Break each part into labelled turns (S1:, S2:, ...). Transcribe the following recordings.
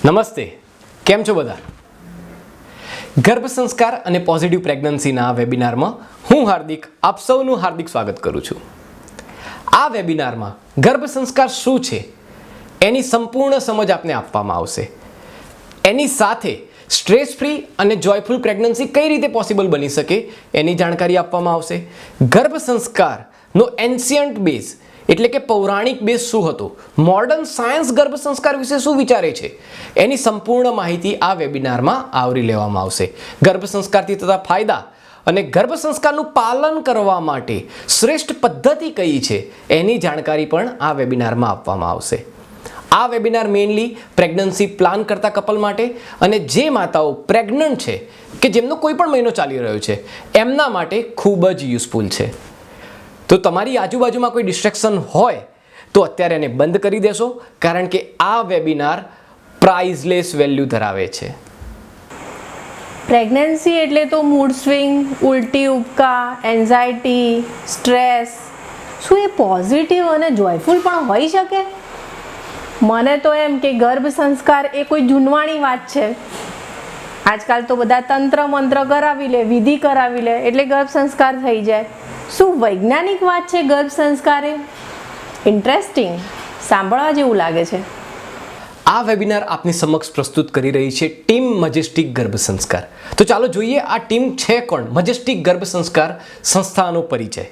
S1: નમસ્તે, કેમ છો બધા? ગર્ભ સંસ્કાર અને પોઝિટિવ પ્રેગ્નન્સીના વેબિનારમાં હું હાર્દિક આપ સૌનું હાર્દિક સ્વાગત કરું છું. આ વેબિનારમાં ગર્ભ સંસ્કાર શું છે એની સંપૂર્ણ સમજ આપને આપવામાં આવશે. એની સાથે સ્ટ્રેસ ફ્રી અને જોયફુલ પ્રેગ્નન્સી કઈ રીતે પોસિબલ બની શકે એની જાણકારી આપવામાં આવશે. ગર્ભ સંસ્કારનો એન્શિયન્ટ બેઝ એટલે કે પૌરાણિક બેઝ શું હતો, મોડર્ન સાયન્સ ગર્ભ સંસ્કાર વિશે શું વિચારે છે, એની સંપૂર્ણ માહિતી આ વેબિનારમાં આવરી લેવામાં આવશે. ગર્ભ સંસ્કારથી થતા ફાયદા અને ગર્ભ સંસ્કારનું પાલન કરવા માટે શ્રેષ્ઠ પદ્ધતિ કઈ છે એની જાણકારી પણ આ વેબિનારમાં આપવામાં આવશે. આ વેબિનાર મેઇનલી પ્રેગ્નન્સી પ્લાન કરતા કપલ માટે અને જે માતાઓ પ્રેગ્નન્ટ છે કે જેમનો કોઈ પણ મહિનો ચાલી રહ્યો છે એમના માટે ખૂબ જ યુઝફુલ છે. તો તમારી આજુબાજુમાં કોઈ ડિસ્ટ્રેક્શન હોય તો અત્યારે એને બંધ કરી દેશો, કારણ કે આ વેબિનાર પ્રાઇઝલેસ વેલ્યુ ધરાવે છે.
S2: પ્રેગ્નન્સી એટલે તો મૂડ સ્વિંગ, ઉલટી ઉપકા, એન્ઝાયટી, સ્ટ્રેસ, શું એ પોઝિટિવ અને જોયફુલ પણ હોઈ શકે? મને તો એમ કે ગર્ભ સંસ્કાર એ કોઈ જૂનવાણી વાત છે. આજકાલ તો બધા તંત્ર મંત્ર કરાવી લે, વિધિ કરાવી લે એટલે ગર્ભ સંસ્કાર થઈ જાય. શું વૈજ્ઞાનિક વાત છે ગર્ભ સંસ્કાર એ? ઇન્ટરેસ્ટિંગ, સાંભળવા જેવું લાગે છે.
S1: આ વેબિનાર આપની સમક્ષ પ્રસ્તુત કરી રહી છે ટીમ મજેસ્ટિક ગર્ભ સંસ્કાર. તો ચાલો જોઈએ આ ટીમ છે કોણ. મજેસ્ટિક ગર્ભ સંસ્કાર સંસ્થાનો પરિચય.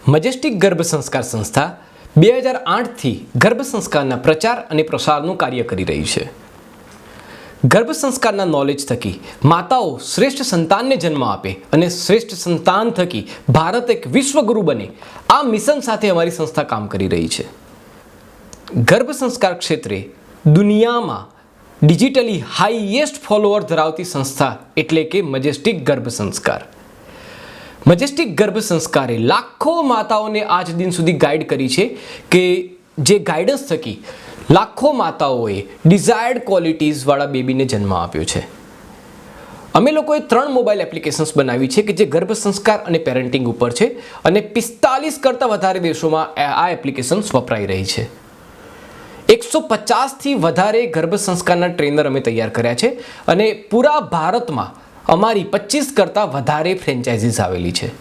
S1: મજેસ્ટિક ગર્ભ સંસ્કાર સંસ્થા 2008થી ગર્ભ સંસ્કારના પ્રચાર અને પ્રસારનું કાર્ય કરી રહી છે. ગર્ભ સંસ્કારના નોલેજ થકી માતાઓ શ્રેષ્ઠ સંતાનને જન્મ આપે અને શ્રેષ્ઠ સંતાન થકી ભારત એક વિશ્વગુરુ બને, આ મિશન સાથે અમારી સંસ્થા કામ કરી રહી છે. ગર્ભ સંસ્કાર ક્ષેત્રે દુનિયામાં ડિજિટલી હાઈએસ્ટ ફોલોઅર ધરાવતી સંસ્થા એટલે કે મજેસ્ટિક ગર્ભ સંસ્કાર. મજેસ્ટિક ગર્ભ સંસ્કારે લાખો માતાઓને આજ દિન સુધી ગાઈડ કરી છે કે જે ગાઈડન્સ થકી લાખો માતાઓએ ડિઝાયર્ડ ક્વોલિટીઝવાળા બેબીને જન્મ આપ્યો છે. અમે લોકોએ 3 મોબાઈલ એપ્લિકેશન્સ બનાવી છે કે જે ગર્ભ સંસ્કાર અને પેરેન્ટિંગ ઉપર છે અને 45 કરતાં વધારે દેશોમાં આ એપ્લિકેશન્સ વપરાઈ રહી છે. 150થી વધારે ગર્ભ સંસ્કારના ટ્રેનર અમે તૈયાર કર્યા છે અને પૂરા ભારતમાં અમારી 25 કરતાં વધારે ફ્રેન્ચાઇઝીસ આવેલી છે.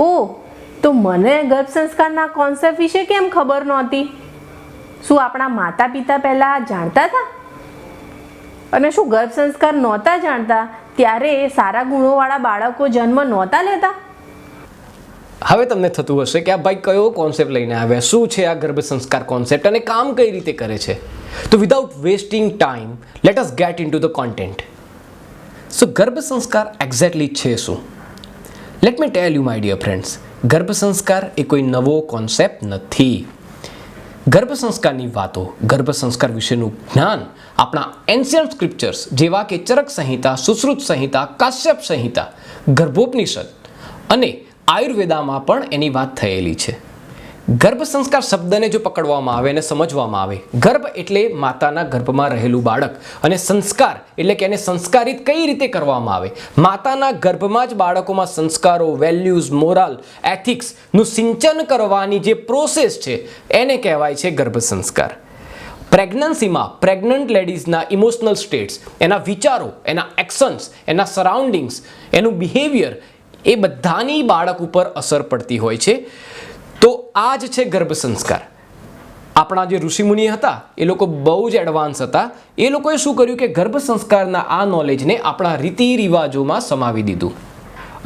S2: ઓહ, તો મને ગર્ભ સંસ્કારના કોન્સેપ્ટ વિશે કેમ ખબર નહોતી? શું આપણા માતા પિતા પહેલાં જાણતા હતા? અને શું ગર્ભ સંસ્કાર નહોતા જાણતા ત્યારે સારા ગુણોવાળા બાળકો જન્મ નહોતા લેતા?
S1: હવે તમને થતું હશે કે આ ભાઈ કયો કોન્સેપ્ટ લઈને આવ્યા, શું છે આ ગર્ભ સંસ્કાર કોન્સેપ્ટ અને કામ કઈ રીતે કરે છે? તો without wasting time let us get into the content. So ગર્ભ સંસ્કાર એક્ઝેક્ટલી છે શું? Let me tell you my dear friends, ગર્ભ સંસ્કાર એ કોઈ નવો કોન્સેપ્ટ નથી. ગર્ભ સંસ્કારની વાતો, ગર્ભ સંસ્કાર વિશેનું જ્ઞાન આપણા એન્શિયન્ટ સ્ક્રિપ્ચર્સ જેવા કે ચરક સંહિતા, સુશ્રુત સંહિતા, કાશ્યપ સંહિતા, ગર્ભોપનિષદ અને આયુર્વેદામાં પણ એની વાત થયેલી છે. ગર્ભ સંસ્કાર શબ્દને જો પકડવામાં આવે અને સમજવામાં આવે, ગર્ભ એટલે માતાના ગર્ભમાં રહેલું બાળક અને સંસ્કાર એટલે કે એને સંસ્કારિત કઈ રીતે કરવામાં આવે. માતાના ગર્ભમાં જ બાળકોમાં સંસ્કારો, વેલ્યુઝ, મોરલ, એથિક્સનું સિંચન કરવાની જે પ્રોસેસ છે એને કહેવાય છે ગર્ભ સંસ્કાર. પ્રેગ્નન્સીમાં પ્રેગ્નન્ટ લેડીઝના ઇમોશનલ સ્ટેટ્સ, એના વિચારો, એના એક્શન્સ, એના સરાઉન્ડિંગ્સ, એનું બિહેવિયર એ બધાની બાળક ઉપર અસર પડતી હોય છે. તો આ જ છે ગર્ભ સંસ્કાર. આપણા જે ઋષિમુનિ હતા એ લોકો બહુ જ એડવાન્સ હતા. એ લોકોએ શું કર્યું કે ગર્ભ સંસ્કારના આ નોલેજને આપણા રીતિ રિવાજોમાં સમાવી દીધું.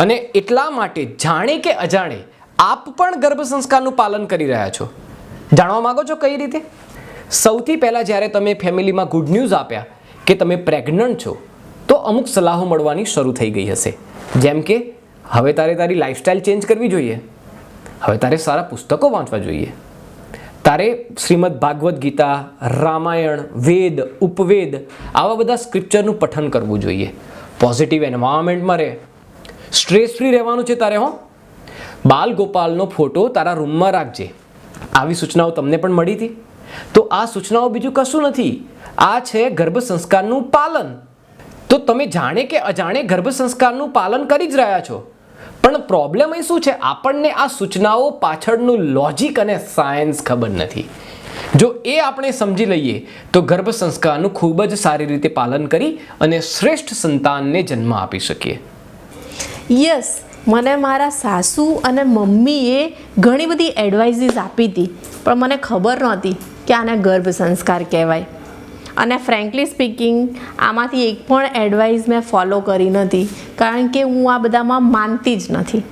S1: અને એટલા માટે જાણે કે અજાણે આપ પણ ગર્ભ સંસ્કારનું પાલન કરી રહ્યા છો. જાણવા માંગો છો કઈ રીતે? સૌથી પહેલાં જ્યારે તમે ફેમિલીમાં ગુડ ન્યૂઝ આપ્યા કે તમે પ્રેગ્નન્ટ છો તો અમુક સલાહો મળવાની શરૂ થઈ ગઈ હશે. જેમ કે હવે તારી લાઈફસ્ટાઈલ ચેન્જ કરવી જોઈએ, હવે તારે સારા પુસ્તકો વાંચવા જોઈએ, તારે શ્રીમદ ભાગવદ્ ગીતા, રામાયણ, વેદ, ઉપવેદ આવા બધા સ્ક્રિપ્ચરનું પઠન કરવું જોઈએ, પોઝિટિવ એન્વાયરમેન્ટમાં રહે, સ્ટ્રેસ ફ્રી રહેવાનું છે તારે. બાલ ગોપાલનો ફોટો તારા રૂમમાં રાખજે. આવી સૂચનાઓ તમને પણ મળી હતી? તો આ સૂચનાઓ બીજું કશું નથી, આ છે ગર્ભ સંસ્કારનું પાલન. તો તમે જાણે કે અજાણે ગર્ભ સંસ્કારનું પાલન કરી જ રહ્યા છો. પણ પ્રોબ્લેમ એ શું છે, આપણને આ સૂચનાઓ પાછળનું લોજિક અને સાયન્સ ખબર નથી. જો એ આપણે સમજી લઈએ તો ગર્ભ સંસ્કારનું ખૂબ જ સારી રીતે પાલન કરી અને શ્રેષ્ઠ સંતાનને જન્મ આપી શકીએ.
S2: યસ, મને મારા સાસુ અને મમ્મીએ ઘણી બધી એડવાઇઝીસ આપી હતી, પણ મને ખબર નહોતી કે આને ગર્ભ સંસ્કાર કહેવાય. અને ફ્રેન્કલી સ્પીકિંગ, આમાંથી એક પણ એડવાઇસ મેં ફોલો કરી નથી, કારણ કે હું આ બધામાં માનતી જ નથી.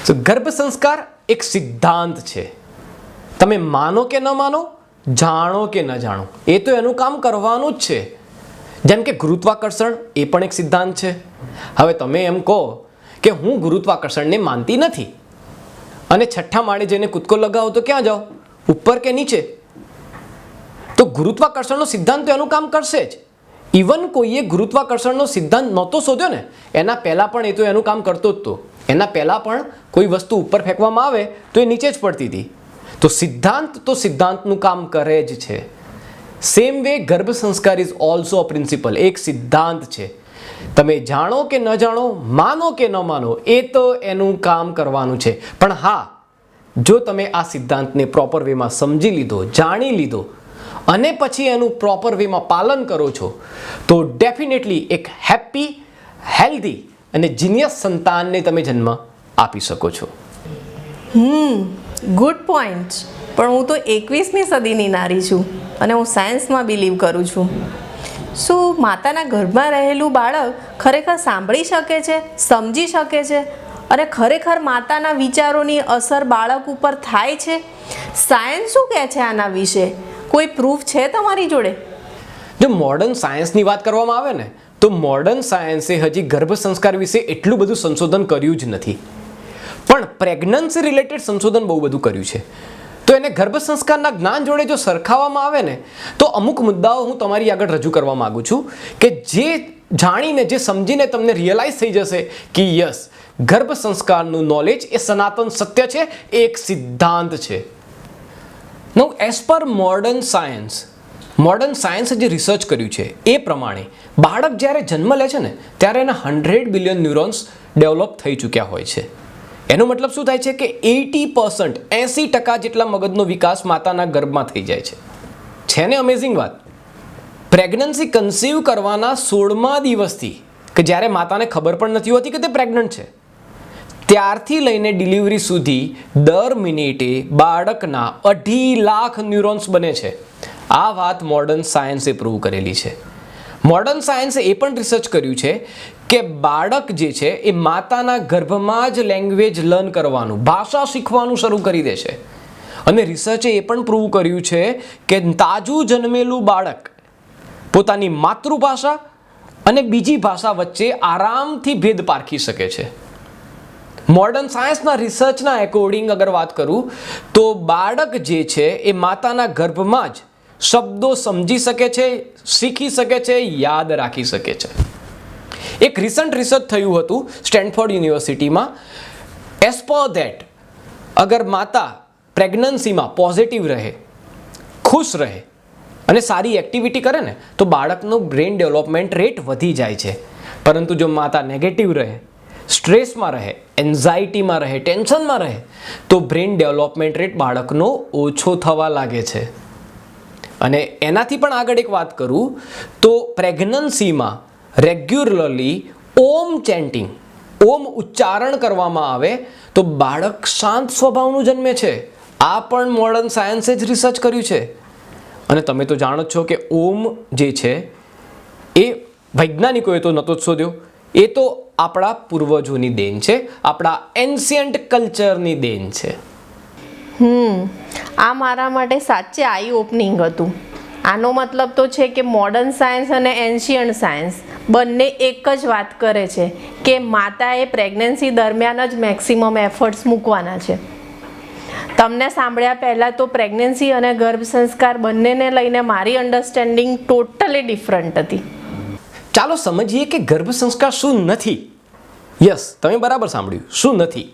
S1: તો ગર્ભ સંસ્કાર એક સિદ્ધાંત છે. તમે માનો કે ન માનો, જાણો કે ન જાણો, એ તો એનું કામ કરવાનું જ છે. જેમ કે ગુરુત્વાકર્ષણ એ પણ એક સિદ્ધાંત છે. હવે તમે એમ કહો કે હું ગુરુત્વાકર્ષણને માનતી નથી અને છઠ્ઠા માળે જઈને કૂદકો લગાવો તો ક્યાં જાઓ, ઉપર કે નીચે? તો ગુરુત્વાકર્ષણનો સિદ્ધાંત તો એનું કામ કરશે જ. ઇવન કોઈએ ગુરુત્વાકર્ષણનો સિદ્ધાંત નહોતો શોધ્યો ને, એના પહેલાં પણ એ તો એનું કામ કરતો જ હતો. એના પહેલાં પણ કોઈ વસ્તુ ઉપર ફેંકવામાં આવે તો એ નીચે જ પડતી હતી. તો સિદ્ધાંત તો સિદ્ધાંતનું કામ કરે જ છે. સેમ વે ગર્ભ સંસ્કાર ઇઝ ઓલ્સો અ પ્રિન્સિપલ, એક સિદ્ધાંત છે. તમે જાણો કે ન જાણો, માનો કે ન માનો, એ તો એનું કામ કરવાનું છે. પણ હા, જો તમે આ સિદ્ધાંતને પ્રોપર વેમાં સમજી લીધો, જાણી લીધો અને પછી એનું પ્રોપર વેમાં પાલન કરો છો તો ડેફિનેટલી એક હેપી, હેલ્ધી અને જીનિયસ સંતાનને તમે જન્મ આપી શકો છો.
S2: Good point. પણ હું તો 21મી સદીની નારી છું અને હું સાયન્સમાં બિલીવ કરું છું. શું માતાના ગર્ભમાં રહેલું બાળક ખરેખર સાંભળી શકે છે, સમજી શકે છે અને ખરેખર માતાના વિચારોની અસર બાળક ઉપર થાય છે? સાયન્સ શું કહે છે આના વિશે? કોઈ પ્રૂફ છે તમારી જોડે?
S1: જો મોડર્ન સાયન્સની વાત કરવામાં આવે ને, તો મોડર્ન સાયન્સે હજી ગર્ભ સંસ્કાર વિશે એટલું બધું સંશોધન કર્યું જ નથી. પણ પ્રેગ્નન્સી રિલેટેડ સંશોધન બહુ બધું કર્યું છે. તો એને ગર્ભ સંસ્કારના જ્ઞાન જોડે જો સરખાવવામાં આવે ને, તો અમુક મુદ્દાઓ હું તમારી આગળ રજૂ કરવા માગું છું કે જે જાણીને, જે સમજીને તમને રિયલાઇઝ થઈ જશે કે યસ, ગર્ભ સંસ્કારનું નોલેજ એ સનાતન સત્ય છે, એ એક સિદ્ધાંત છે. નાઉ એઝ પર મોડર્ન સાયન્સે જે રિસર્ચ કર્યું છે એ પ્રમાણે બાળક જ્યારે જન્મ લે છે ને, ત્યારે એના 100 બિલિયન ન્યુરોન્સ ડેવલપ થઈ ચૂક્યા હોય છે. એનો મતલબ શું થાય છે કે 80% જેટલા મગજનો વિકાસ માતાના ગર્ભમાં થઈ જાય છે ને અમેઝિંગ વાત. પ્રેગ્નન્સી કન્સીવ કરવાના 16મા દિવસથી, કે જ્યારે માતાને ખબર પણ નથી હોતી કે તે પ્રેગ્નન્ટ છે, ત્યારથી લઈને ડિલિવરી સુધી દર મિનિટે બાળકના 2.5 લાખ ન્યુરોન્સ બને છે. આ વાત મોડર્ન સાયન્સે પ્રૂવ કરેલી છે. મોડર્ન સાયન્સે એ પણ રિસર્ચ કર્યું છે કે બાળક જે છે એ માતાના ગર્ભમાં જ લેંગ્વેજ લર્ન કરવાનું, ભાષા શીખવાનું શરૂ કરી દે છે. અને રિસર્ચે એ પણ પ્રૂવ કર્યું છે કે તાજું જન્મેલું બાળક પોતાની માતૃભાષા અને બીજી ભાષા વચ્ચે આરામથી ભેદ પારખી શકે છે. મોડર્ન સાયન્સના રિસર્ચના એકોર્ડિંગ અગર વાત કરું તો બાળક જે છે એ માતાના ગર્ભમાં જ શબ્દો સમજી શકે છે, શીખી શકે છે, યાદ રાખી શકે છે. એક રિસન્ટ રિસર્ચ થયું હતું સ્ટેનફોર્ડ યુનિવર્સિટીમાં. એઝ પર ધેટ, અગર માતા પ્રેગ્નન્સીમાં પોઝિટિવ રહે, ખુશ રહે અને સારી એક્ટિવિટી કરે ને, તો બાળકનું બ્રેન ડેવલપમેન્ટ રેટ વધી જાય છે. પરંતુ જો માતા નેગેટિવ રહે, સ્ટ્રેસમાં રહે, એન્ઝાઇટીમાં રહે, ટેન્શનમાં રહે, તો બ્રેન ડેવલપમેન્ટ રેટ બાળકનો ઓછો થવા લાગે છે. અને એનાથી પણ આગળ એક વાત કરું તો પ્રેગ્નન્સીમાં રેગ્યુલરલી ઓમ ચેન્ટિંગ, ઓમ ઉચ્ચારણ કરવામાં આવે તો બાળક શાંત સ્વભાવનું જન્મે છે. આ પણ મોડર્ન સાયન્સે જ રિસર્ચ કર્યું છે. અને તમે તો જાણો જ છો કે ઓમ જે છે એ વૈજ્ઞાનિકોએ તો નહોતો જ શોધ્યો, એ તો આપણા પૂર્વજોની દેન છે, આપણા એન્શિયન્ટ કલ્ચરની દેન છે.
S2: આ મારા માટે સાચે આઈ ઓપનિંગ હતું. આનો મતલબ તો છે કે મોડર્ન સાયન્સ અને એન્શિયન્ટ સાયન્સ બંને એક જ વાત કરે છે કે માતાએ પ્રેગ્નન્સી દરમિયાન જ મેક્સિમમ એફર્ટ્સ મૂકવાના છે. તમને સાંભળ્યા પહેલાં તો પ્રેગ્નન્સી અને ગર્ભ સંસ્કાર બંનેને લઈને મારી અન્ડરસ્ટેન્ડિંગ ટોટલી ડિફરન્ટ હતી.
S1: ચાલો સમજીએ કે ગર્ભ સંસ્કાર શું નથી. યસ, તમે બરાબર સાંભળ્યું, શું નથી.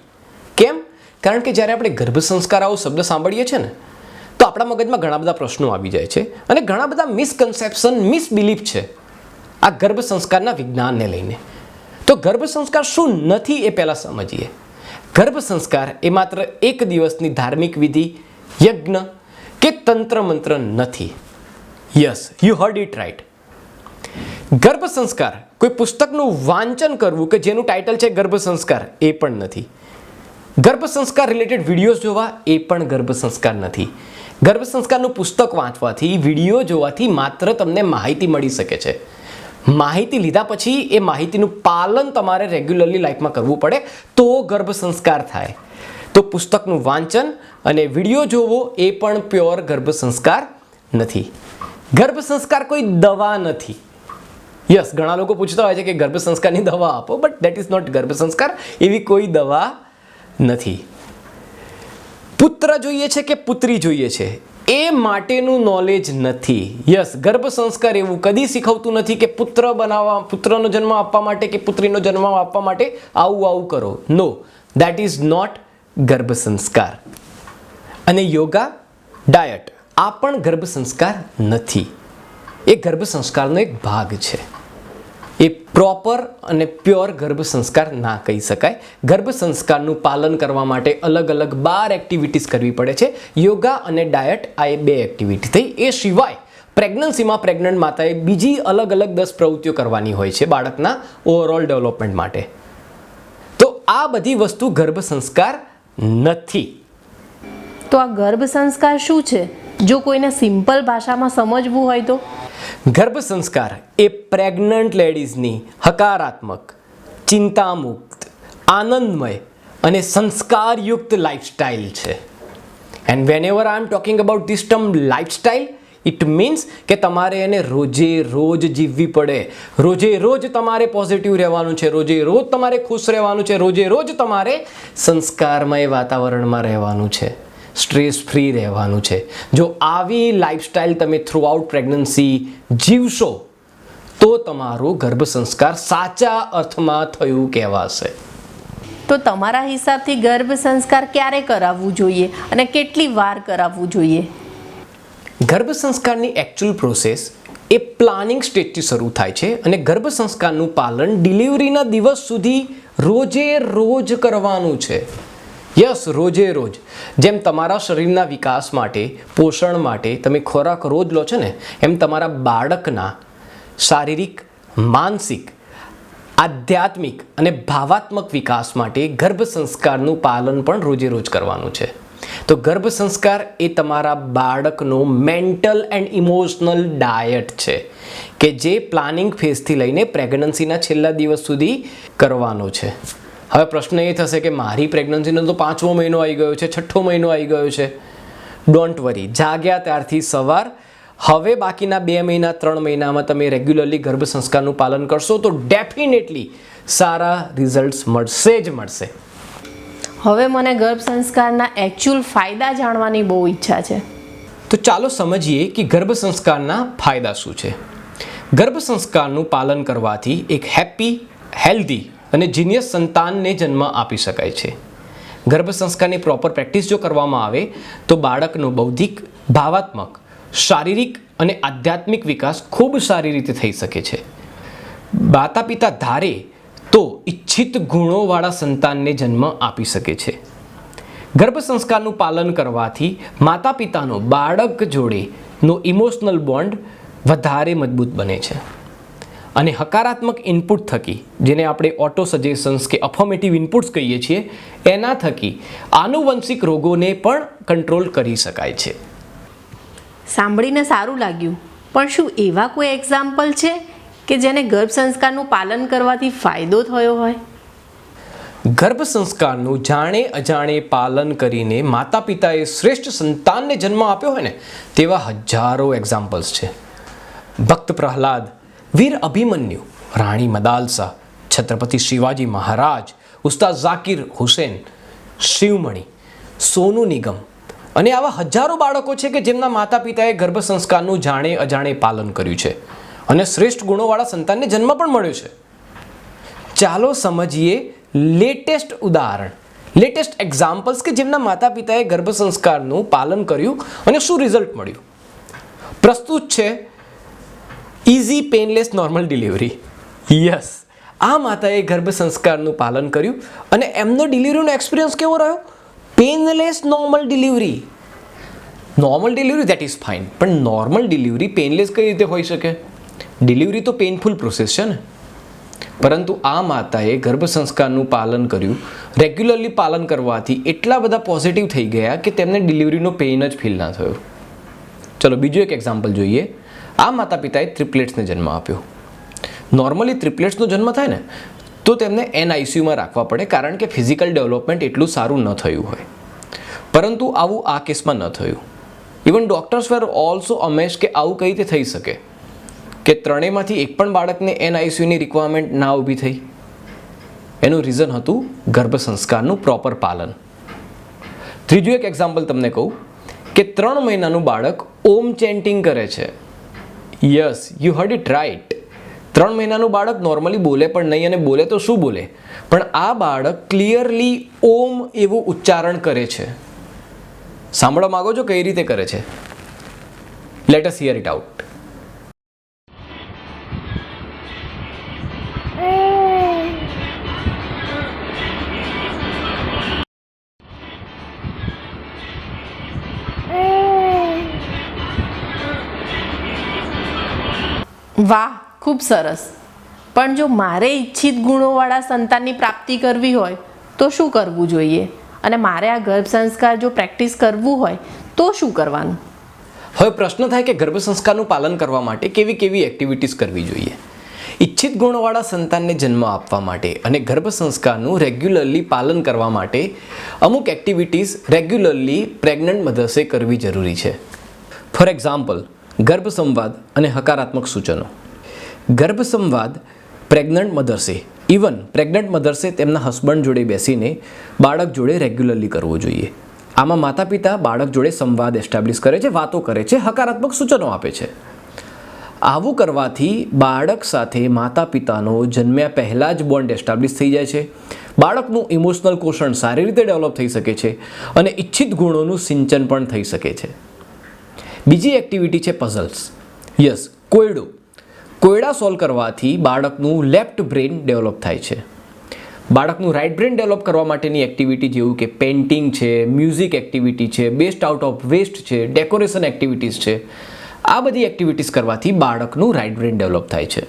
S1: કેમ? કારણ કે જ્યારે આપણે ગર્ભ સંસ્કાર આવો શબ્દ સાંભળીએ છીએ ને, તો આપણા મગજમાં ઘણા બધા પ્રશ્નો આવી જાય છે અને ઘણા બધા મિસકન્સેપ્શન, મિસબિલીફ છે આ ગર્ભ સંસ્કારના વિજ્ઞાનને લઈને. તો ગર્ભ સંસ્કાર શું નથી એ પહેલાં સમજીએ. ગર્ભ સંસ્કાર એ માત્ર એક દિવસની ધાર્મિક વિધિ, યજ્ઞ કે તંત્ર મંત્ર નથી. Yes, you heard it right. ગર્ભ સંસ્કાર કોઈ પુસ્તકનું વાંચન કરવું કે જેનું ટાઇટલ છે ગર્ભ સંસ્કાર એ પણ નથી. ગર્ભ સંસ્કાર રિલેટેડ વિડીયોઝ જોવા એ પણ ગર્ભ સંસ્કાર નથી. ગર્ભ સંસ્કારનું પુસ્તક વાંચવાથી, વિડીયો જોવાથી માત્ર તમને માહિતી મળી શકે છે. માહિતી લીધા પછી એ માહિતીનું પાલન તમારે રેગ્યુલરલી લાઈફમાં કરવું પડે તો ગર્ભ સંસ્કાર થાય. તો પુસ્તકનું વાંચન અને વિડીયો જોવો એ પણ પ્યોર ગર્ભ સંસ્કાર નથી. ગર્ભ સંસ્કાર કોઈ દવા નથી. યસ, ઘણા લોકો પૂછતા હોય છે કે ગર્ભ સંસ્કારની દવા આપો, બટ દેટ ઇઝ નોટ ગર્ભ સંસ્કાર. એવી કોઈ દવા નથી. પુત્ર જોઈએ છે કે પુત્રી જોઈએ છે એ માટેનું નોલેજ નથી. યસ, ગર્ભ સંસ્કાર એવું કદી શીખવતું નથી કે પુત્રનો જન્મ આપવા માટે કે પુત્રીનો જન્મ આપવા માટે આવું કરો. નો, દેટ ઇઝ નોટ ગર્ભ સંસ્કાર. અને યોગા, ડાયટ આ પણ ગર્ભ સંસ્કાર નથી. એ ગર્ભ સંસ્કારનો એક ભાગ છે. એ પ્રોપર અને પ્યોર ગર્ભ સંસ્કાર ના કહી શકાય. ગર્ભ સંસ્કારનું પાલન કરવા માટે અલગ અલગ 12 એક્ટિવિટીઝ કરવી પડે છે. યોગા અને ડાયટ આ એ 2 એક્ટિવિટી થઈ. એ સિવાય પ્રેગ્નન્સીમાં પ્રેગ્નન્ટ માતાએ બીજી અલગ અલગ 10 પ્રવૃત્તિઓ કરવાની હોય છે બાળકના ઓવરઓલ ડેવલપમેન્ટ માટે. તો આ બધી વસ્તુ ગર્ભ સંસ્કાર નથી.
S2: તો આ ગર્ભ સંસ્કાર શું છે? જો કોઈને સિમ્પલ ભાષામાં સમજવું હોય તો
S1: ગર્ભ સંસ્કાર એ પ્રેગ્નન્ટ લેડીઝની હકારાત્મક, ચિંતામુક્ત, આનંદમય અને સંસ્કારયુક્ત લાઈફસ્ટાઈલ છે. And when ever I am talking about this term lifestyle, it means કે તમારે એને રોજે રોજ જીવવી પડે. રોજે રોજ તમારે પોઝિટિવ રહેવાનું છે, રોજે રોજ તમારે ખુશ રહેવાનું છે, રોજે રોજ તમારે સંસ્કારમય વાતાવરણમાં રહેવાનું છે, સ્ટ્રેસ ફ્રી રહેવાનું છે. જો આવી લાઈફસ્ટાઈલ તમે થ્રુઆઉટ પ્રેગ્નન્સી જીવશો તો તમારું ગર્ભ સંસ્કાર સાચા અર્થમાં થયું કહેવાશે.
S2: તો તમારા હિસાબથી ગર્ભ સંસ્કાર ક્યારે કરાવવું જોઈએ અને કેટલી વાર કરાવવું જોઈએ?
S1: ગર્ભ સંસ્કારની એકચ્યુઅલ પ્રોસેસ એ પ્લાનિંગ સ્ટેજથી શરૂ થાય છે અને ગર્ભ સંસ્કારનું પાલન ડિલિવરીના દિવસ સુધી રોજે રોજ કરવાનું છે. યસ, રોજે રોજ. જેમ તમારા શરીરના વિકાસ માટે, પોષણ માટે તમે ખોરાક રોજ લો છો ને, એમ તમારા બાળકના શારીરિક, માનસિક, આધ્યાત્મિક અને ભાવાત્મક વિકાસ માટે ગર્ભ સંસ્કારનું પાલન પણ રોજે રોજ કરવાનું છે. તો ગર્ભ સંસ્કાર એ તમારા બાળકનો મેન્ટલ એન્ડ ઇમોશનલ ડાયટ છે કે જે પ્લાનિંગ ફેઝથી લઈને પ્રેગ્નન્સીના છેલ્લા દિવસ સુધી કરવાનો છે. હવે પ્રશ્ન એ થશે કે મારી પ્રેગ્નન્સીનો તો 5મો મહિનો આવી ગયો છે, 6ઠ્ઠો મહિનો આવી ગયો છે. ડોન્ટ વરી, જાગ્યા ત્યારથી સવાર. હવે બાકીના 2 મહિના 3 મહિનામાં તમે રેગ્યુલરલી ગર્ભ સંસ્કારનું પાલન કરશો તો ડેફિનેટલી સારા રિઝલ્ટ્સ મળશે જ મળશે.
S2: હવે મને ગર્ભ સંસ્કારના એકચ્યુઅલ ફાયદા જાણવાની બહુ ઈચ્છા છે.
S1: તો ચાલો સમજીએ કે ગર્ભ સંસ્કારના ફાયદા શું છે. ગર્ભ સંસ્કારનું પાલન કરવાથી એક હેપી, હેલ્ધી અને જીનિયસ સંતાનને જન્મ આપી શકાય છે. ગર્ભ સંસ્કારની પ્રોપર પ્રેક્ટિસ જો કરવામાં આવે તો બાળકનો બૌદ્ધિક, ભાવાત્મક, શારીરિક અને આધ્યાત્મિક વિકાસ ખૂબ સારી રીતે થઈ શકે છે. માતા પિતા ધારે તો ઇચ્છિત ગુણોવાળા સંતાનને જન્મ આપી શકે છે. ગર્ભ સંસ્કારનું પાલન કરવાથી માતા પિતાનો બાળક જોડેનો ઇમોશનલ બોન્ડ વધારે મજબૂત બને છે અને હકારાત્મક ઇનપુટ થકી, જેને આપણે ઓટો સજેશન્સ કે અફર્મેટિવ ઇનપુટ્સ કહીએ છીએ, એના થકી આનુવંશિક રોગોને પણ કંટ્રોલ કરી શકાય છે.
S2: સાંભળીને સારું લાગ્યું, પણ શું એવા કોઈ એક્ઝામ્પલ છે કે જેને ગર્ભ સંસ્કારનું પાલન કરવાથી ફાયદો થયો હોય?
S1: ગર્ભ સંસ્કારનું જાણે અજાણે પાલન કરીને માતા પિતાએ શ્રેષ્ઠ સંતાનને જન્મ આપ્યો હોય ને, તેવા હજારો એક્ઝામ્પલ્સ છે. ભક્ત પ્રહલાદ, વીર અભિમન્યુ, રાણી મદાલસા, છત્રપતિ શિવાજી મહારાજ, ઉસ્તાદ ઝાકિર હુસેન, શિવમણી, સોનુ નિગમ અને આવા હજારો બાળકો છે કે જેમના માતા પિતાએ ગર્ભ સંસ્કારનું જાણે અજાણે પાલન કર્યું છે અને શ્રેષ્ઠ ગુણોવાળા સંતાનને જન્મ પણ મળ્યો છે. ચાલો સમજીએ લેટેસ્ટ ઉદાહરણ, લેટેસ્ટ એક્ઝામ્પલ્સ કે જેમના માતા પિતાએ ગર્ભ સંસ્કારનું પાલન કર્યું અને શું રિઝલ્ટ મળ્યું. પ્રસ્તુત છે easy painless normal delivery. Yes, આ માતાએ ગર્ભ સંસ્કારનું પાલન કર્યું અને એમનો ડિલિવરીનો એક્સપિરિયન્સ કેવો રહ્યો? Painless normal delivery. Normal delivery that is fine, પણ નોર્મલ ડિલિવરી પેનલેસ કઈ રીતે હોઈ શકે? ડિલિવરી તો પેઇનફુલ પ્રોસેસ છે ને. પરંતુ આ માતાએ ગર્ભ સંસ્કારનું પાલન કર્યું. રેગ્યુલરલી પાલન કરવાથી એટલા બધા પોઝિટિવ થઈ ગયા કે તેમને ડિલિવરીનો પેઇન જ ફીલ ના થયો. ચલો બીજું એક એક્ઝામ્પલ જોઈએ. આ માતા પિતાએ ટ્રિપ્લેટ્સને જન્મ આપ્યો. નોર્મલી ટ્રિપ્લેટ્સનો જન્મ થાય ને તો તેમને NICUમાં રાખવા પડે, કારણ કે ફિઝિકલ ડેવલપમેન્ટ એટલું સારું ન થયું હોય. પરંતુ આવું આ કેસમાં ન થયું. ઇવન ડોક્ટર્સ વેર ઓલ્સો અમેઝ કે આવું કઈ રીતે થઈ શકે કે ત્રણેયમાંથી એક પણ બાળકને NICUની રિક્વાયરમેન્ટ ના ઊભી થઈ. એનું રીઝન હતું ગર્ભ સંસ્કારનું પ્રોપર પાલન. ત્રીજું એક એક્ઝામ્પલ તમને કહું કે 3 મહિનાનું બાળક ઓમ ચેન્ટિંગ કરે છે. Yes, you heard it right. 3 મહિનાનું બાળક નોર્મલી બોલે પણ નહીં, અને બોલે તો શું બોલે, પણ આ બાળક ક્લિયરલી ઓમ એવું ઉચ્ચારણ કરે છે. સાંભળવા માંગો છો કઈ રીતે કરે છે? Let us here it out.
S2: વાહ, ખૂબ સરસ. પણ જો મારે ઈચ્છિત ગુણોવાળા સંતાનની પ્રાપ્તિ કરવી હોય તો શું કરવું જોઈએ? અને મારે આ ગર્ભ સંસ્કાર જો પ્રેક્ટિસ કરવું હોય તો શું કરવાનું?
S1: હવે પ્રશ્ન થાય કે ગર્ભ સંસ્કારનું પાલન કરવા માટે કેવી કેવી એક્ટિવિટીઝ કરવી જોઈએ. ઈચ્છિત ગુણોવાળા સંતાનને જન્મ આપવા માટે અને ગર્ભ સંસ્કારનું રેગ્યુલરલી પાલન કરવા માટે અમુક એક્ટિવિટીઝ રેગ્યુલરલી પ્રેગ્નન્ટ મધર્સે કરવી જરૂરી છે. ફોર એક્ઝામ્પલ, ગર્ભ સંવાદ અને હકારાત્મક સૂચનો. ગર્ભ સંવાદ પ્રેગ્નન્ટ મધર્સે, ઇવન પ્રેગ્નન્ટ મધર્સે તેમના હસબન્ડ જોડે બેસીને બાળક જોડે રેગ્યુલરલી કરવો જોઈએ. આમાં માતા પિતા બાળક જોડે સંવાદ એસ્ટાબ્લિશ કરે છે, વાતો કરે છે, હકારાત્મક સૂચનો આપે છે. આવું કરવાથી બાળક સાથે માતા પિતાનો જન્મ્યા પહેલાં જ બોન્ડ એસ્ટાબ્લિશ થઈ જાય છે. બાળકનું ઇમોશનલ કોષણ સારી રીતે ડેવલપ થઈ શકે છે અને ઈચ્છિત ગુણોનું સિંચન પણ થઈ શકે છે. બીજી એક્ટિવિટી છે પઝલ્સ. યસ, કોયડા સોલ્વ કરવાથી બાળકનું લેફ્ટ બ્રેન ડેવલપ થાય છે. બાળકનું રાઇટ બ્રેન ડેવલપ કરવા માટેની એક્ટિવિટી જેવું કે પેઇન્ટિંગ છે, મ્યુઝિક એક્ટિવિટી છે, બેસ્ટ આઉટ ઓફ વેસ્ટ છે, ડેકોરેશન એક્ટિવિટીઝ છે. આ બધી એક્ટિવિટીઝ કરવાથી બાળકનું રાઇટ બ્રેન ડેવલપ થાય છે.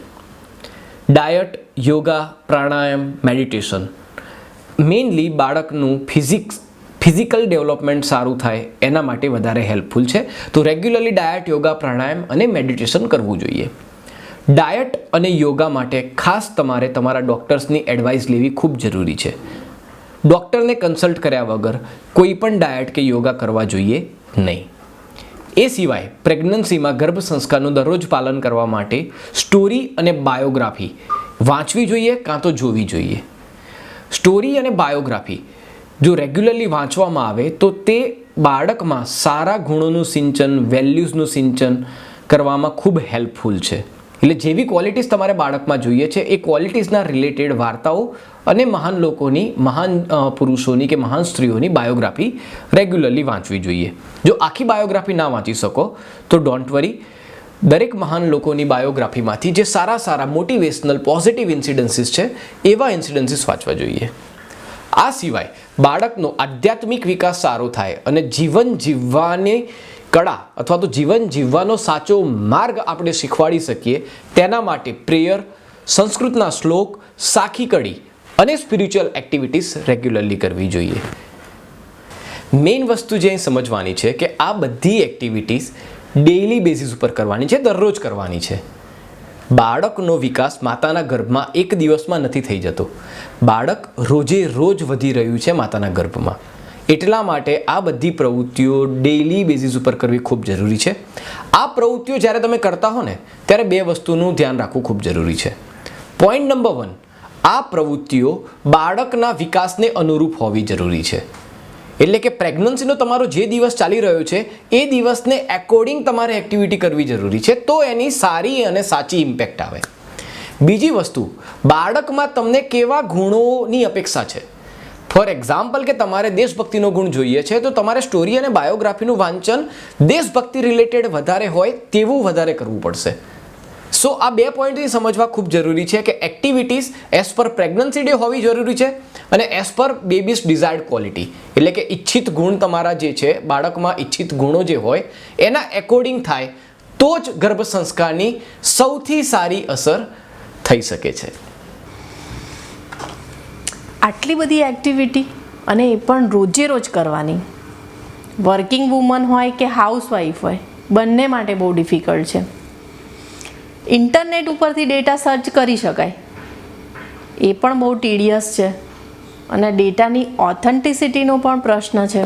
S1: ડાયટ, યોગા, પ્રાણાયામ, મેડિટેશન મેઇનલી બાળકનું ફિઝિકલ ડેવલપમેન્ટ સારું થાય એના માટે વધારે હેલ્પફુલ છે. તો રેગ્યુલરલી ડાયટ, યોગા, પ્રાણાયામ અને મેડિટેશન કરવું જોઈએ. ડાયટ અને યોગા માટે ખાસ તમારે તમારા ડૉક્ટર્સની એડવાઇસ લેવી ખૂબ જરૂરી છે. ડૉક્ટરને કન્સલ્ટ કર્યા વગર કોઈ પણ ડાયટ કે યોગા કરવા જોઈએ નહીં. એ સિવાય પ્રેગ્નન્સીમાં ગર્ભ સંસ્કારનું દરરોજ પાલન કરવા માટે સ્ટોરી અને બાયોગ્રાફી વાંચવી જોઈએ કાં તો જોવી જોઈએ. સ્ટોરી અને બાયોગ્રાફી જો રેગ્યુલરલી વાંચવામાં આવે તો તે બાળકમાં સારા ગુણોનું સિંચન, વેલ્યુઝનું સિંચન કરવામાં ખૂબ હેલ્પફુલ છે. એટલે જેવી ક્વોલિટીઝ તમારે બાળકમાં જોઈએ છે એ ક્વોલિટીઝના રિલેટેડ વાર્તાઓ અને મહાન લોકોની, મહાન પુરુષોની કે મહાન સ્ત્રીઓની બાયોગ્રાફી રેગ્યુલરલી વાંચવી જોઈએ. જો આખી બાયોગ્રાફી ના વાંચી શકો તો ડોન્ટ વરી, દરેક મહાન લોકોની બાયોગ્રાફીમાંથી જે સારા મોટિવેશનલ પોઝિટિવ ઇન્સિડન્સીસ છે એવા ઇન્સિડન્સીસ વાંચવા જોઈએ. આ સિવાય બાળકનો આધ્યાત્મિક વિકાસ સારો થાય અને જીવન જીવવાની કળા અથવા તો જીવન જીવવાનો સાચો માર્ગ આપણે શીખવાડી શકીએ તેના માટે પ્રેયર, સંસ્કૃતના શ્લોક, સાખી કડી અને સ્પિરિચ્યુઅલ એક્ટિવિટીઝ રેગ્યુલરલી કરવી જોઈએ. મેઇન વસ્તુ જે અહીં સમજવાની છે કે આ બધી એક્ટિવિટીઝ ડેઇલી બેઝિસ ઉપર કરવાની છે, દરરોજ કરવાની છે. બાળકનો વિકાસ માતાના ગર્ભમાં એક દિવસમાં નથી થઈ જતો. બાળક રોજે રોજ વધી રહ્યું છે માતાના ગર્ભમાં. એટલા માટે આ બધી પ્રવૃત્તિઓ ડેઇલી બેઝિસ ઉપર કરવી ખૂબ જરૂરી છે. આ પ્રવૃત્તિઓ જ્યારે તમે કરતા હો ને ત્યારે 2 વસ્તુનું ધ્યાન રાખવું ખૂબ જરૂરી છે. પોઈન્ટ નંબર 1, આ પ્રવૃત્તિઓ બાળકના વિકાસને અનુરૂપ હોવી જરૂરી છે. એટલે કે પ્રેગ્નન્સીનો તમારો જે દિવસ ચાલી રહ્યો છે એ દિવસને એકોર્ડિંગ તમારે એક્ટિવિટી કરવી જરૂરી છે, તો એની સારી અને સાચી ઇમ્પેક્ટ આવે. બીજી વસ્તુ, બાળકમાં તમને કેવા ગુણોની અપેક્ષા છે. ફોર એક્ઝામ્પલ કે તમારે દેશભક્તિનો ગુણ જોઈએ છે તો તમારે સ્ટોરી અને બાયોગ્રાફીનું વાંચન દેશભક્તિ રિલેટેડ વધારે હોય તેવું વધારે કરવું પડશે. સો આ 2 પોઈન્ટ સમજવા ખૂબ જરૂરી છે કે activities as per pregnancy day હોવી જરૂરી છે અને as per babies desired quality, એટલે કે ઈચ્છિત ગુણ તમારા જે છે બાળકમાં ઈચ્છિત ગુણો જે હોય એના એકોર્ડિંગ થાય તો જ ગર્ભ સંસ્કારની સૌથી સારી અસર થઈ શકે છે.
S2: આટલી બધી એક્ટિવિટી અને એ પણ રોજે રોજ કરવાની, વર્કિંગ વુમન હોય કે હાઉસવાઈફ હોય બંને માટે બહુ ડિફિકલ્ટ છે. ઇન્ટરનેટ ઉપરથી ડેટા સર્ચ કરી શકાય, એ પણ બહુ ટીડિયસ છે અને ડેટાની ઓથેન્ટિસિટીનો પણ પ્રશ્ન છે.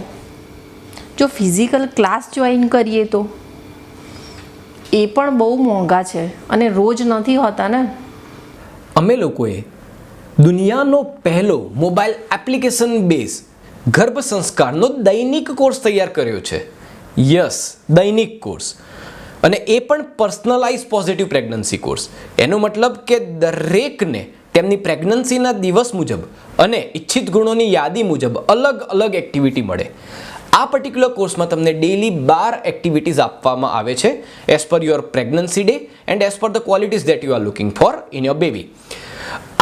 S2: જો ફિઝિકલ ક્લાસ જોઈન કરીએ તો એ પણ બહુ મોંઘા છે અને રોજ નથી હોતા ને.
S1: અમે લોકોએ દુનિયાનો પહેલો મોબાઈલ એપ્લિકેશન બેઝ ગર્ભ સંસ્કારનો દૈનિક કોર્સ તૈયાર કર્યો છે. યસ, દૈનિક કોર્સ, અને એ પણ પર્સનલાઇઝ પોઝિટિવ પ્રેગ્નન્સી કોર્સ. એનો મતલબ કે દરેકને તેમની પ્રેગ્નન્સીના દિવસ મુજબ અને ઈચ્છિત ગુણોની યાદી મુજબ અલગ અલગ એક્ટિવિટી મળે. આ પર્ટિક્યુલર કોર્સમાં તમને ડેલી 12 એક્ટિવિટીઝ આપવામાં આવે છે as per your pregnancy day and as per the qualities that you are looking for in your baby.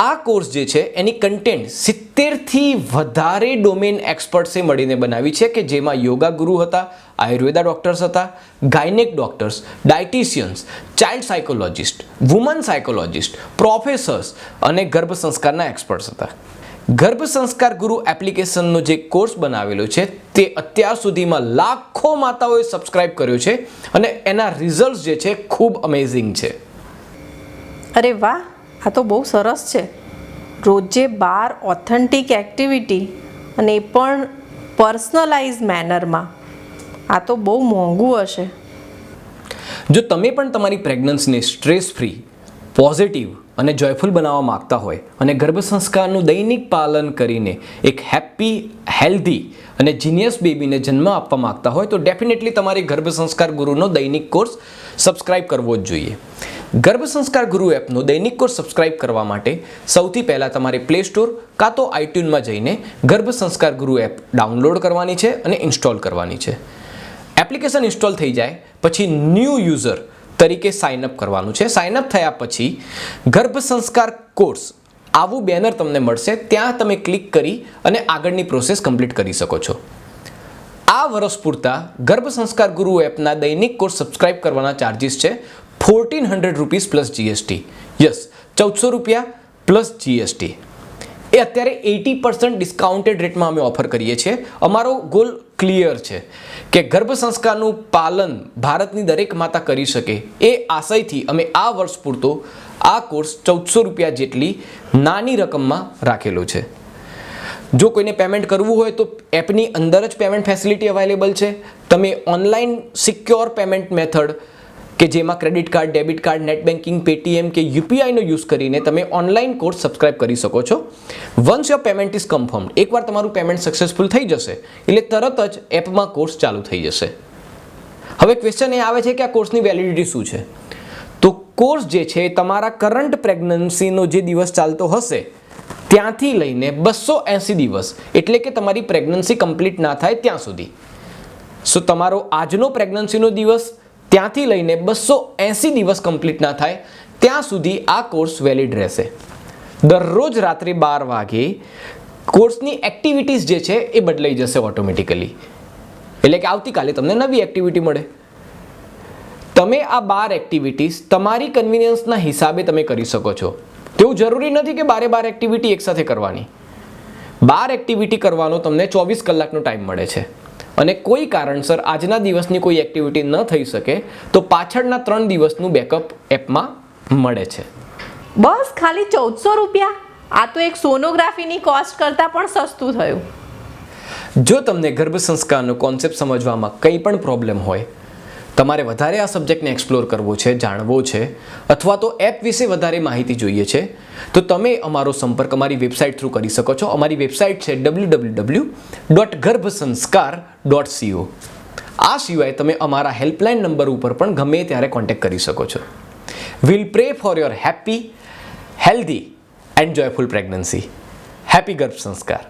S1: આ કોર્સ જે છે એની કન્ટેન્ટ 70થી વધારે ડોમેન એક્સપર્ટ્સે મળીને બનાવી છે કે જેમાં યોગા ગુરુ હતા, આયુર્વેદા ડોક્ટર્સ હતા, gynaec doctors, dietitians, child psychologist, woman psychologist, professors અને ગર્ભ સંસ્કારના એક્સપર્ટ્સ હતા. ગર્ભ સંસ્કાર ગુરુ એપ્લિકેશનનો જે કોર્સ બનાવેલો છે તે અત્યાર સુધીમાં લાખો માતાઓએ સબસ્ક્રાઇબ કર્યો છે અને એના રિઝલ્ટ જે છે ખૂબ અમેઝિંગ છે.
S2: અરે વાહ, આ તો બહુ સરસ છે. રોજે 12 ઓથેન્ટિક એક્ટિવિટી અને એ પણ પર્સનલાઇઝ મેનરમાં. આ તો બહુ મોંઘું હશે.
S1: જો તમે પણ તમારી પ્રેગ્નન્સીને સ્ટ્રેસ ફ્રી, પોઝિટિવ અને જોયફુલ બનાવવા માંગતા હોય અને ગર્ભ સંસ્કારનું દૈનિક પાલન કરીને એક હેપી, હેલ્ધી અને જીનિયસ બેબીને જન્મ આપવા માંગતા હોય તો ડેફિનેટલી તમારી ગર્ભ સંસ્કાર ગુરુનો દૈનિક કોર્સ સબસ્ક્રાઇબ કરવો જ જોઈએ. ગર્ભ સંસ્કાર ગુરુ એપનો દૈનિક કોર્સ સબસ્ક્રાઇબ કરવા માટે સૌથી પહેલાં તમારે પ્લે સ્ટોર કાં તો આઈટ્યુનમાં જઈને ગર્ભ સંસ્કાર ગુરુ એપ ડાઉનલોડ કરવાની છે અને ઇન્સ્ટોલ કરવાની છે. એપ્લિકેશન ઇન્સ્ટોલ થઈ જાય પછી ન્યૂ યુઝર તરીકે સાઇનઅપ કરવાનું છે. સાઇનઅપ થયા પછી ગર્ભ સંસ્કાર કોર્સ આવું બેનર તમને મળશે, ત્યાં તમે ક્લિક કરી અને આગળની પ્રોસેસ કમ્પ્લીટ કરી શકો છો. આ વર્ષ પૂરતા ગર્ભ સંસ્કાર ગુરુ એપના દૈનિક કોર્સ સબસ્ક્રાઇબ કરવાના ચાર્જિસ છે 1400 રૂપીસ પ્લસ જીએસટી. યસ, 1400 રૂપિયા પ્લસ જીએસટી. એ અત્યારે 80% ડિસ્કાઉન્ટેડ રેટમાં અમે ઓફર કરીએ છીએ. અમારો ગોલ ક્લિયર છે કે ગર્ભ સંસ્કારનું પાલન ભારતની દરેક માતા કરી શકે એ આશયથી અમે આ વર્ષ પૂરતો આ કોર્સ 1400 રૂપિયા જેટલી નાની રકમમાં રાખેલો છે. જો કોઈને પેમેન્ટ કરવું હોય તો એપની અંદર જ પેમેન્ટ ફેસિલિટી અવેલેબલ છે. તમે ઓનલાઈન સિક્યોર પેમેન્ટ મેથડ કે જેમાં credit card, debit card, net banking, Paytm કે યુપીઆઈનો યુઝ કરીને તમે ઓનલાઈન કોર્સ સબસ્ક્રાઇબ કરી શકો છો. વન્સ યોર પેમેન્ટ ઇઝ કન્ફર્મ્ડ, એકવાર તમારું પેમેન્ટ સક્સેસફુલ થઈ જશે એટલે તરત જ એપમાં કોર્સ ચાલુ થઈ જશે. હવે ક્વેશ્ચન એ આવે છે કે આ કોર્સની વેલિડિટી શું છે? તો કોર્સ જે છે તમારા કરંટ પ્રેગ્નન્સીનો જે દિવસ ચાલતો હશે ત્યાંથી લઈને 280 દિવસ, એટલે કે તમારી પ્રેગ્નન્સી કમ્પ્લીટ ના થાય ત્યાં સુધી. સો તમારો આજનો પ્રેગ્નન્સીનો દિવસ ત્યાંથી લઈને 280 દિવસ કમ્પ્લીટ ના થાય ત્યાં સુધી આ કોર્સ વેલિડ રહેશે. દરરોજ રાત્રે 12 વાગે કોર્સની એક્ટિવિટીઝ જે છે એ બદલાઈ જશે ઓટોમેટિકલી, એટલે કે આવતીકાલે તમને નવી એક્ટિવિટી મળે. તમે આ 12 એક્ટિવિટીઝ તમારી કન્વિનિયન્સના હિસાબે તમે કરી શકો છો. તેવું જરૂરી નથી કે 12 એક્ટિવિટી એકસાથે કરવાની. 12 એક્ટિવિટી કરવાનો તમને 24 કલાકનો ટાઈમ મળે છે અને કોઈ કારણસર આજના દિવસની કોઈ એક્ટિવિટી ન થઈ શકે તો પાછળના 3 દિવસનું બેકઅપ એપમાં મળે છે.
S2: બસ ખાલી 1400 રૂપિયા? આ તો એક સોનોગ્રાફીની કોસ્ટ કરતાં પણ સસ્તું થયું.
S1: જો તમને ગર્ભ સંસ્કારનો કોન્સેપ્ટ સમજવામાં કંઈ પણ પ્રોબ્લેમ હોય, તમારે વધારે આ સબ્જેક્ટને એક્સપ્લોર કરવો છે, જાણવો છે, અથવા તો એપ વિશે વધારે માહિતી જોઈએ છે તો તમે અમારો સંપર્ક અમારી વેબસાઇટ થ્રુ કરી શકો છો. અમારી વેબસાઇટ છે www.garbhasanskar.co. આ સિવાય તમે અમારા હેલ્પલાઇન નંબર ઉપર પણ ગમે ત્યારે કોન્ટેક્ટ કરી શકો છો. We'll pray for your happy, healthy and joyful pregnancy. Happy Garbh Sanskar.